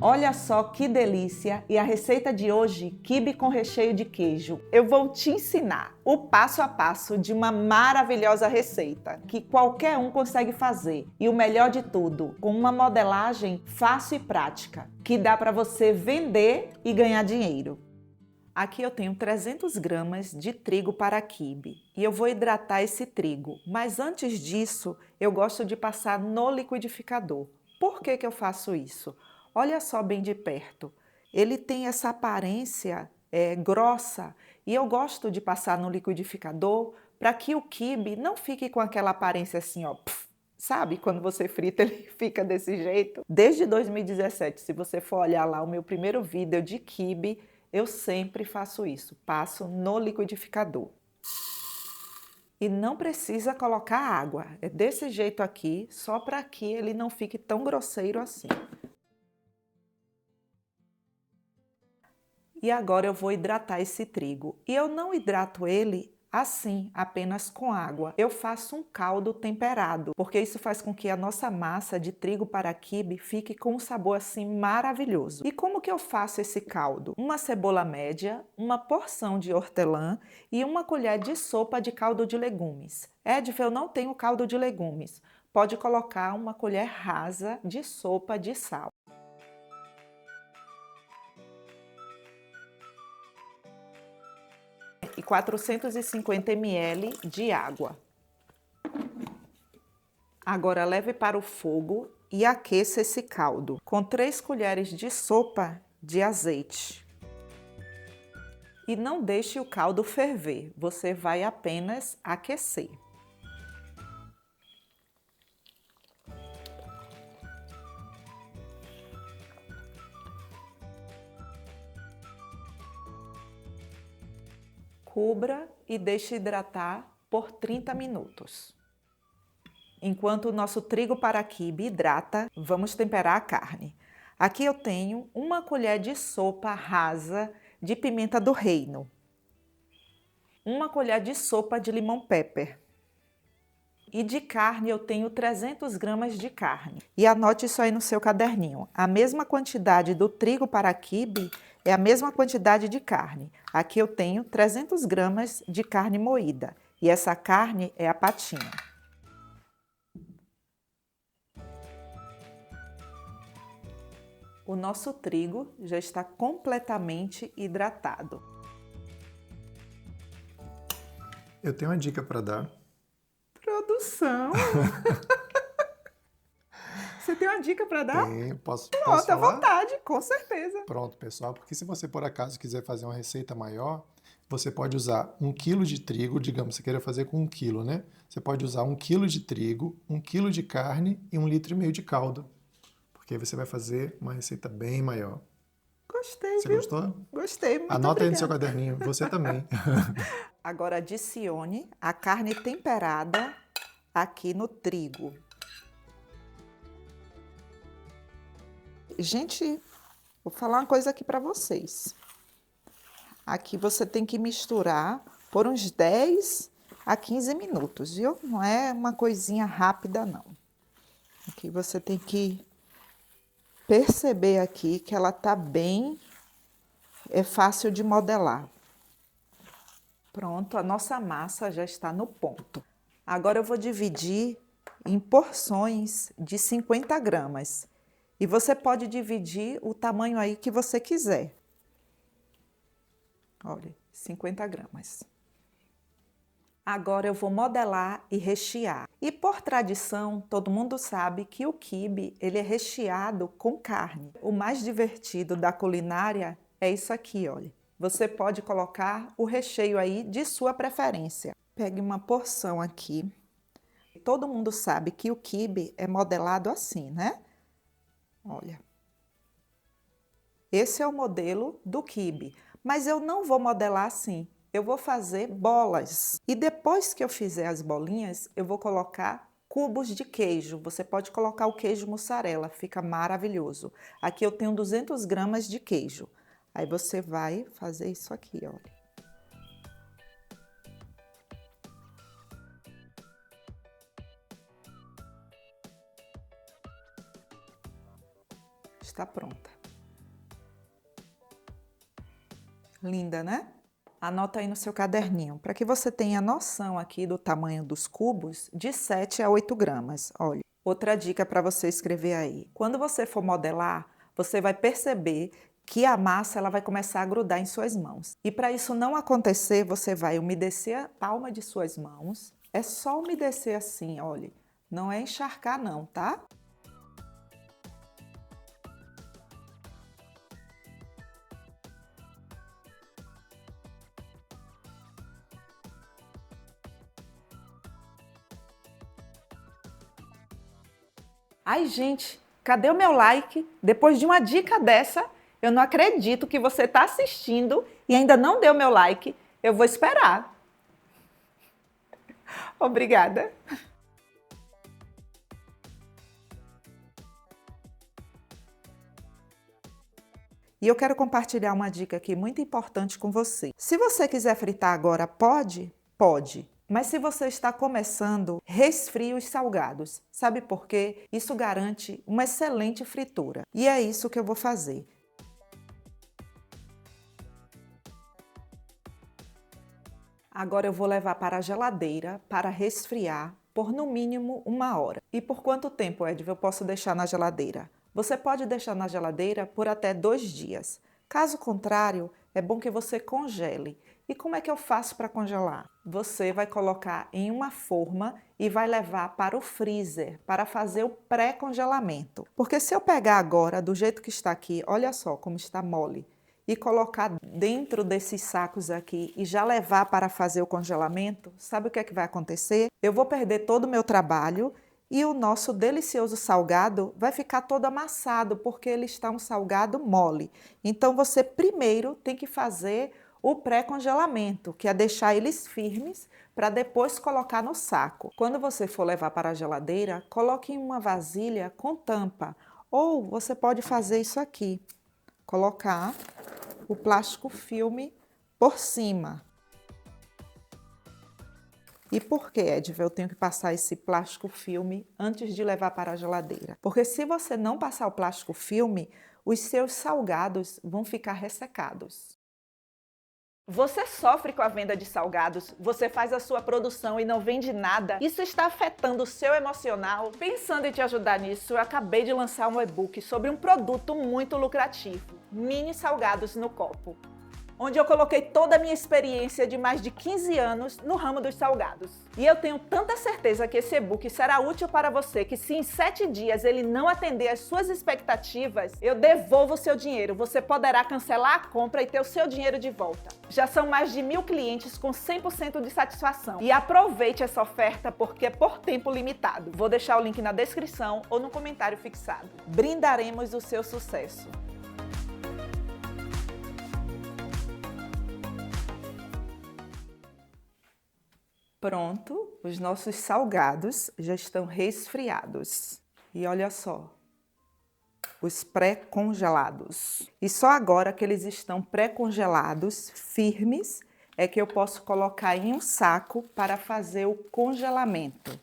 Olha só que delícia! E a receita de hoje, quibe com recheio de queijo. Eu vou te ensinar o passo a passo de uma maravilhosa receita que qualquer um consegue fazer. E o melhor de tudo, com uma modelagem fácil e prática, que dá para você vender e ganhar dinheiro. Aqui eu tenho 300 gramas de trigo para quibe e eu vou hidratar esse trigo. Mas antes disso, eu gosto de passar no liquidificador. Por que eu faço isso? Olha só bem de perto. Ele tem essa aparência grossa e eu gosto de passar no liquidificador para que o quibe não fique com aquela aparência assim, ó, sabe? Quando você frita ele fica desse jeito. Desde 2017, se você for olhar lá o meu primeiro vídeo de quibe, eu sempre faço isso, passo no liquidificador. E não precisa colocar água, é desse jeito aqui, só para que ele não fique tão grosseiro assim. E agora eu vou hidratar esse trigo. E eu não hidrato ele assim, apenas com água. Eu faço um caldo temperado, porque isso faz com que a nossa massa de trigo para quibe fique com um sabor assim maravilhoso. E como que eu faço esse caldo? Uma cebola média, uma porção de hortelã e uma colher de sopa de caldo de legumes. Edva, eu não tenho caldo de legumes. Pode colocar uma colher rasa de sopa de sal. E 450 ml de água. Agora leve para o fogo e aqueça esse caldo com 3 colheres de sopa de azeite. E não deixe o caldo ferver, você vai apenas aquecer. Cubra e deixe hidratar por 30 minutos. Enquanto o nosso trigo para quibe hidrata, vamos temperar a carne. Aqui eu tenho uma colher de sopa rasa de pimenta do reino, uma colher de sopa de limão pepper. E de carne eu tenho 300 gramas de carne. E anote isso aí no seu caderninho. A mesma quantidade do trigo para quibe é a mesma quantidade de carne. Aqui eu tenho 300 gramas de carne moída. E essa carne é a patinha. O nosso trigo já está completamente hidratado. Eu tenho uma dica para dar. Produção! Você tem uma dica para dar? Posso Pronto, à falar? vontade, com certeza. Pronto, pessoal, porque se você por acaso quiser fazer uma receita maior, você pode usar 1 kg de trigo, digamos, você queira fazer com 1 kg, né? Você pode usar 1 kg de trigo, 1 kg de carne e 1,5 litro de caldo. Porque aí você vai fazer uma receita bem maior. Gostei, Você viu? gostou? Gostei, muito Anota aí no seu obrigada. caderninho, você também. Agora adicione a carne temperada aqui no trigo. Gente, vou falar uma coisa aqui para vocês. Aqui você tem que misturar por uns 10 a 15 minutos, viu? Não é uma coisinha rápida, não. Aqui você tem que perceber aqui que ela tá bem, é fácil de modelar. Pronto, a nossa massa já está no ponto. Agora eu vou dividir em porções de 50 gramas. E você pode dividir o tamanho aí que você quiser. Olha, 50 gramas. Agora eu vou modelar e rechear. E por tradição, todo mundo sabe que o quibe ele é recheado com carne. O mais divertido da culinária é isso aqui, olha. Você pode colocar o recheio aí de sua preferência. Pegue uma porção aqui. Todo mundo sabe que o quibe é modelado assim, né? Olha. Esse é o modelo do quibe, mas eu não vou modelar assim. Eu vou fazer bolas. E depois que eu fizer as bolinhas, eu vou colocar cubos de queijo. Você pode colocar o queijo mussarela, fica maravilhoso. Aqui eu tenho 200 gramas de queijo. Aí você vai fazer isso aqui, olha. Está pronta. Linda, né? Anota aí no seu caderninho, para que você tenha noção aqui do tamanho dos cubos, de 7 a 8 gramas. Olha, outra dica para você escrever aí. Quando você for modelar, você vai perceber que a massa ela vai começar a grudar em suas mãos. E para isso não acontecer, você vai umedecer a palma de suas mãos. É só umedecer assim, olha. Não é encharcar não, tá? Ai, gente, cadê o meu like? Depois de uma dica dessa, eu não acredito que você está assistindo e ainda não deu meu like. Eu vou esperar. Obrigada. E eu quero compartilhar uma dica aqui muito importante com você. Se você quiser fritar agora, pode? Pode. Mas se você está começando, resfrie os salgados. Sabe por quê? Isso garante uma excelente fritura. E é isso que eu vou fazer. Agora eu vou levar para a geladeira para resfriar por no mínimo 1 hora. E por quanto tempo, Edva, eu posso deixar na geladeira? Você pode deixar na geladeira por até 2 dias. Caso contrário, é bom que você congele. E como é que eu faço para congelar? Você vai colocar em uma forma e vai levar para o freezer para fazer o pré-congelamento. Porque se eu pegar agora do jeito que está aqui, olha só como está mole, e colocar dentro desses sacos aqui e já levar para fazer o congelamento, sabe o que é que vai acontecer? Eu vou perder todo o meu trabalho e o nosso delicioso salgado vai ficar todo amassado, porque ele está um salgado mole. Então você primeiro tem que fazer o pré-congelamento, que é deixar eles firmes para depois colocar no saco. Quando você for levar para a geladeira, coloque em uma vasilha com tampa. Ou você pode fazer isso aqui, colocar o plástico filme por cima. E por que, Edva, eu tenho que passar esse plástico filme antes de levar para a geladeira? Porque se você não passar o plástico filme, os seus salgados vão ficar ressecados. Você sofre com a venda de salgados, você faz a sua produção e não vende nada. Isso está afetando o seu emocional? Pensando em te ajudar nisso, eu acabei de lançar um e-book sobre um produto muito lucrativo, mini salgados no copo, onde eu coloquei toda a minha experiência de mais de 15 anos no ramo dos salgados. E eu tenho tanta certeza que esse e-book será útil para você que se em 7 dias ele não atender às suas expectativas, eu devolvo o seu dinheiro. Você poderá cancelar a compra e ter o seu dinheiro de volta. Já são mais de 1000 clientes com 100% de satisfação. E aproveite essa oferta porque é por tempo limitado. Vou deixar o link na descrição ou no comentário fixado. Brindaremos o seu sucesso. Pronto, os nossos salgados já estão resfriados. E olha só, os pré-congelados. E só agora que eles estão pré-congelados, firmes, é que eu posso colocar em um saco para fazer o congelamento.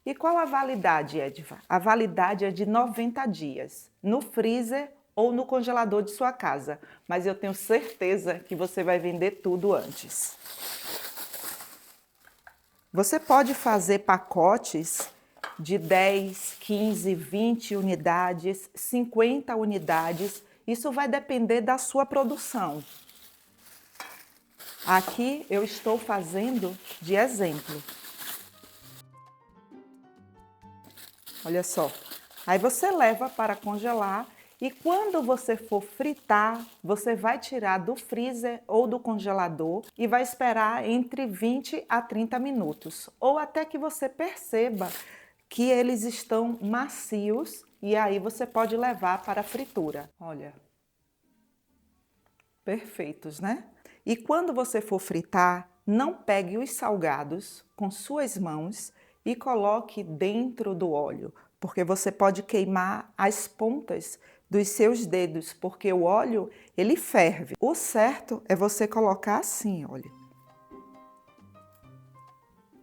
E qual a validade, Edva? A validade é de 90 dias, no freezer ou no congelador de sua casa. Mas eu tenho certeza que você vai vender tudo antes. Você pode fazer pacotes de 10, 15, 20 unidades, 50 unidades. Isso vai depender da sua produção. Aqui eu estou fazendo de exemplo. Olha só. Aí você leva para congelar. E quando você for fritar, você vai tirar do freezer ou do congelador e vai esperar entre 20 a 30 minutos. Ou até que você perceba que eles estão macios e aí você pode levar para a fritura. Olha, perfeitos, né? E quando você for fritar, não pegue os salgados com suas mãos e coloque dentro do óleo, porque você pode queimar as pontas dos seus dedos, porque o óleo, ele ferve. O certo é você colocar assim, olha.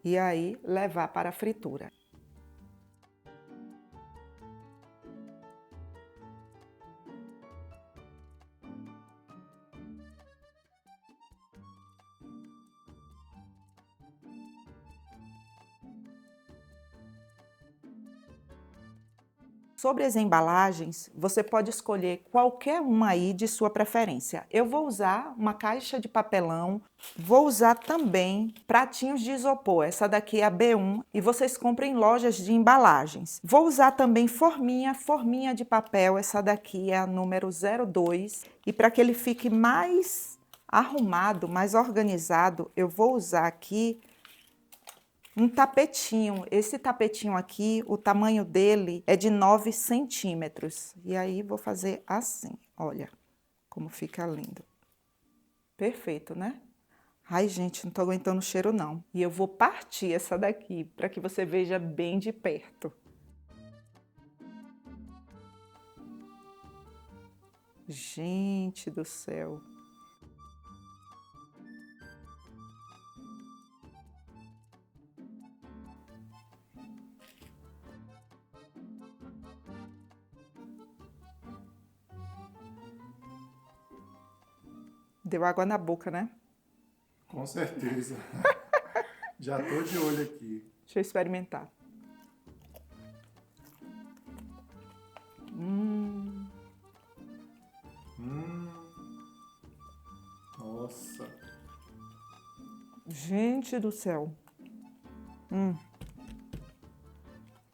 E aí, levar para a fritura. Sobre as embalagens, você pode escolher qualquer uma aí de sua preferência. Eu vou usar uma caixa de papelão, vou usar também pratinhos de isopor, essa daqui é a B1, e vocês comprem em lojas de embalagens. Vou usar também forminha de papel, essa daqui é a número 02, e para que ele fique mais arrumado, mais organizado, eu vou usar aqui um tapetinho. Esse tapetinho aqui, o tamanho dele é de 9 centímetros. E aí vou fazer assim, olha como fica lindo. Perfeito, né? Ai, gente, não tô aguentando o cheiro não. E eu vou partir essa daqui para que você veja bem de perto. Gente do céu. Deu água na boca, né? Com certeza. Já tô de olho aqui. Deixa eu experimentar. Nossa. Gente do céu.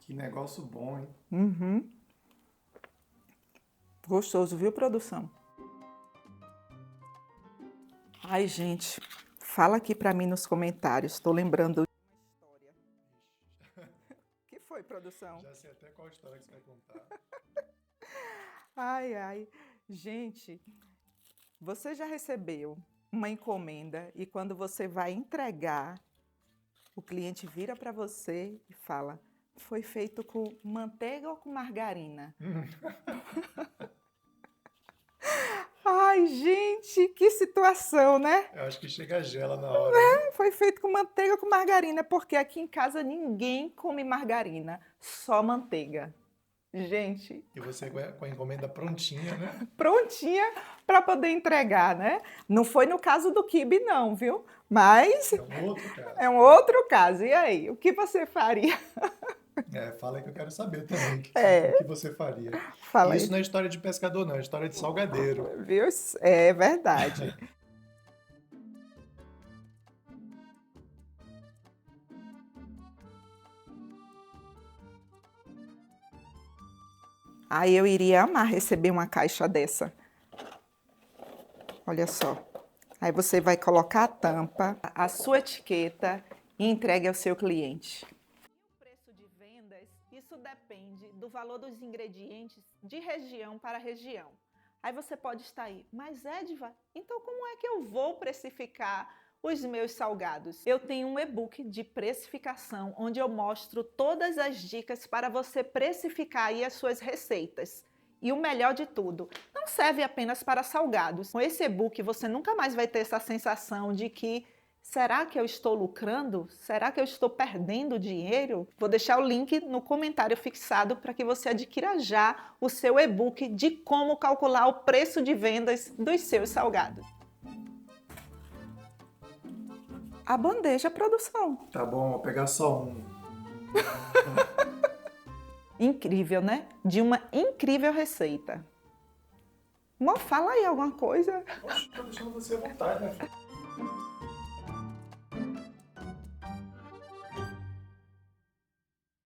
Que negócio bom, hein? Uhum. Gostoso, viu, produção? Ai, gente, fala aqui pra mim nos comentários. Tô lembrando de uma história. Que foi, produção? Já sei até qual história que você vai contar. Ai, ai. Gente, você já recebeu uma encomenda e quando você vai entregar, o cliente vira para você e fala: foi feito com manteiga ou com margarina? Ai, gente, que situação, né? Eu acho que chega a gela na hora. Né? Foi feito com manteiga ou com margarina, porque aqui em casa ninguém come margarina, só manteiga. Gente. E você com a encomenda prontinha, né? Prontinha para poder entregar, né? Não foi no caso do quibe não, viu? Mas É um outro caso. é um outro caso. E aí, o que você faria? Fala aí que eu quero saber também o que você faria. Fala Isso aí. não é história de pescador, não, é história de salgadeiro. Viu? É verdade. Aí eu iria amar receber uma caixa dessa. Olha só. Aí você vai colocar a tampa, a sua etiqueta e entregue ao seu cliente. O preço de vendas, isso depende do valor dos ingredientes de região para região. Aí você pode estar aí, mas Edva, então como é que eu vou precificar os meus salgados? Eu tenho um e-book de precificação, onde eu mostro todas as dicas para você precificar aí as suas receitas. E o melhor de tudo, não serve apenas para salgados. Com esse e-book você nunca mais vai ter essa sensação de que será que eu estou lucrando? Será que eu estou perdendo dinheiro? Vou deixar o link no comentário fixado para que você adquira já o seu e-book de como calcular o preço de vendas dos seus salgados. A bandeja, produção. Tá bom, vou pegar só um. Incrível, né? De uma incrível receita. Mó, fala aí alguma coisa. Poxa, tô deixando você à vontade, né?